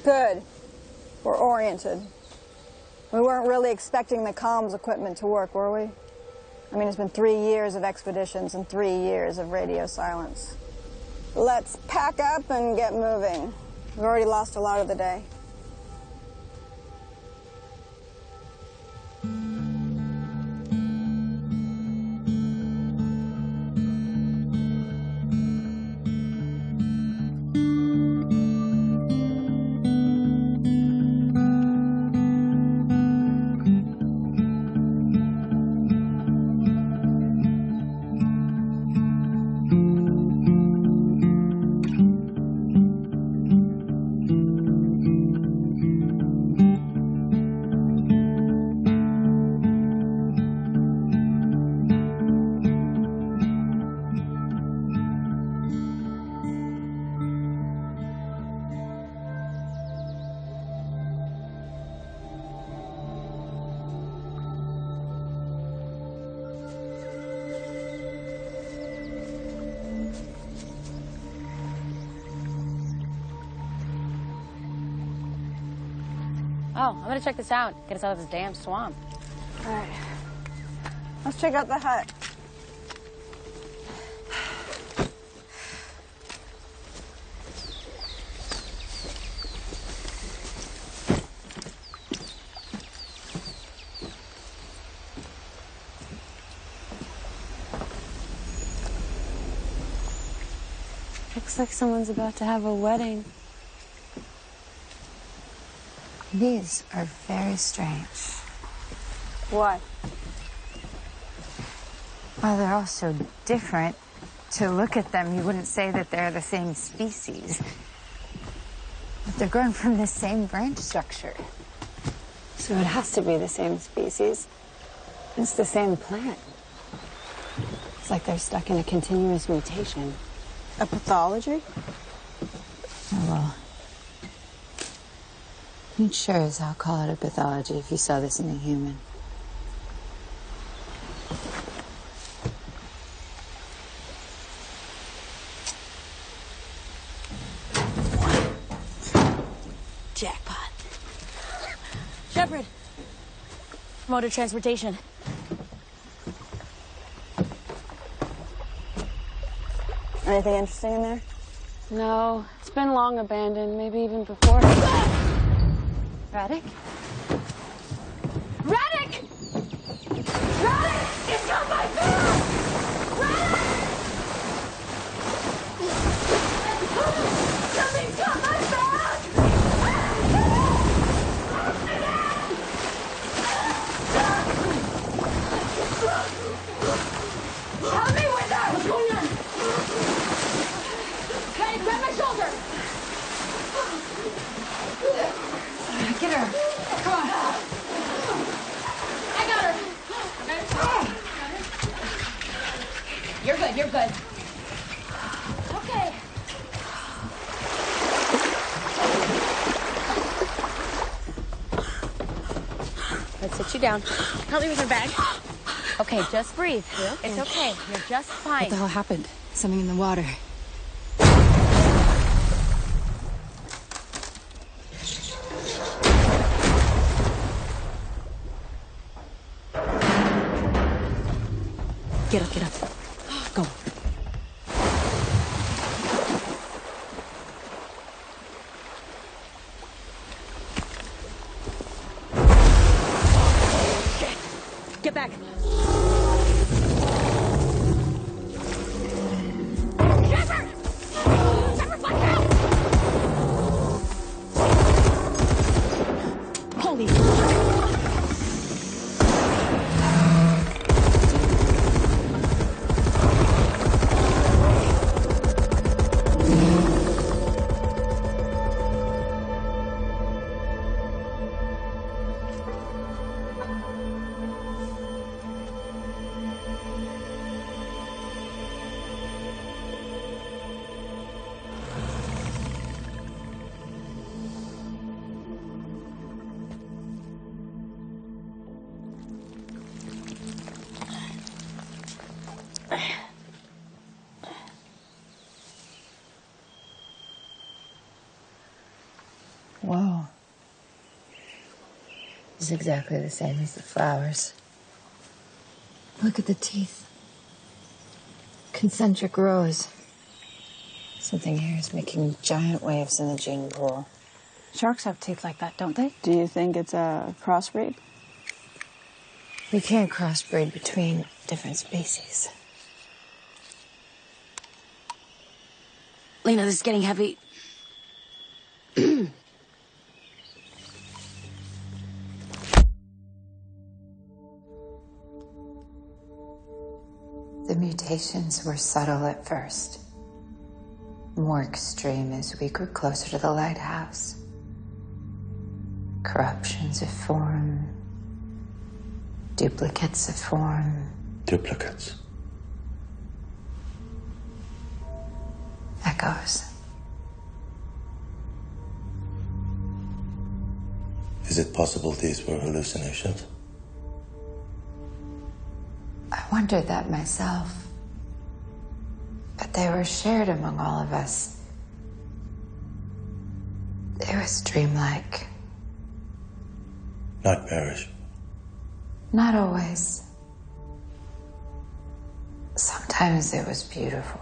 Good. We're oriented. We weren't really expecting the comms equipment to work, were we? I mean, it's been 3 years of expeditions and 3 years of radio silence. Let's pack up and get moving. We've already lost a lot of the day. Oh, I'm gonna check this out. Get us out of this damn swamp. All right. Let's check out the hut. Looks like someone's about to have a wedding. These are very strange. Why? Well, they're all so different. To look at them, you wouldn't say that they're the same species. But they're growing from the same branch structure. So it has to be the same species. It's the same plant. It's like they're stuck in a continuous mutation. A pathology? Oh, well. You'd sure as hell call it a pathology if you saw this in a human. Jackpot. Shepard. Motor transportation. Anything interesting in there? No, it's been long abandoned, maybe even before. Radek? Radek! Radek! It's on my back! Radek! Something's got my back! Help me with that! What's going on? Hey, grab my shoulder! Get her. Come on. I got her. You're good, you're good. Okay. Let's sit you down. Help me with her bag. Okay, just breathe. It's okay. You're just fine. What the hell happened? Something in the water. Get up, get up. Go. Get back. Shepard! Shepard, watch out! Holy... Whoa. It's exactly the same as the flowers. Look at the teeth. Concentric rows. Something here is making giant waves in the gene pool. Sharks have teeth like that, don't they? Do you think it's a crossbreed? We can't crossbreed between different species. Lena, this is getting heavy. The mutations were subtle at first, more extreme as we grew closer to the lighthouse. Corruptions of form, duplicates of form. Duplicates? Echoes. Is it possible these were hallucinations? I wondered that myself. But they were shared among all of us. It was dreamlike. Nightmarish? Not always. Sometimes it was beautiful.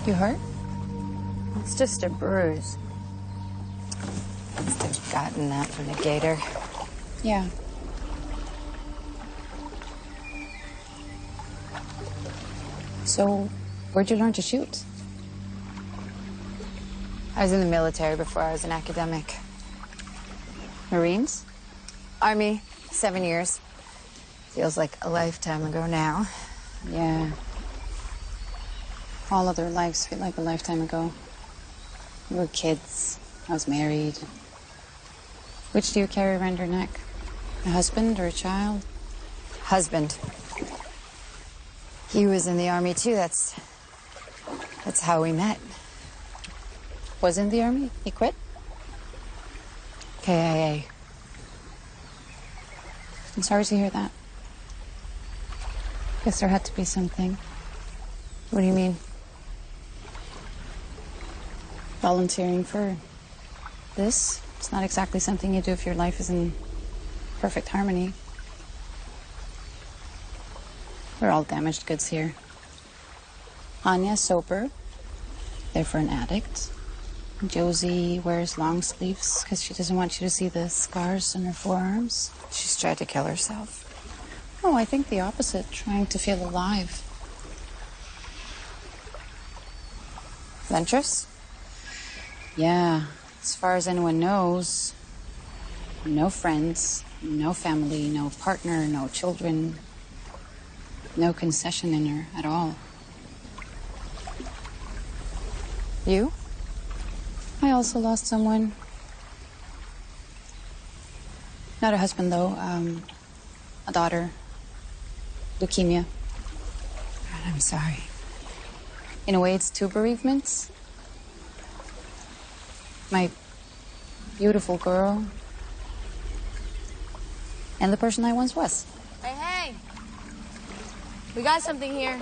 You hurt? It's just a bruise. Must have gotten that from the gator. Yeah. So, where'd you learn to shoot? I was in the military before I was an academic. Marines? Army, 7 years. Feels like a lifetime ago now. Yeah. All other lives feel like a lifetime ago. We were kids. I was married. Which do you carry around your neck? A husband or a child? Husband. He was in the Army too. That's how we met. Was in the Army? He quit? KIA. I'm sorry to hear that. Guess there had to be something. What do you mean? Volunteering for this. It's not exactly something you do if your life is in perfect harmony. We're all damaged goods here. Anya's sober, therefore an addict. Josie wears long sleeves because she doesn't want you to see the scars on her forearms. She's tried to kill herself. Oh, I think the opposite, trying to feel alive. Ventress? Yeah, as far as anyone knows, no friends, no family, no partner, no children, no concession in her at all. You? I also lost someone. Not a husband, though. A daughter. Leukemia. God, I'm sorry. In a way, it's two bereavements. My beautiful girl. And the person I once was. Hey, hey. We got something here.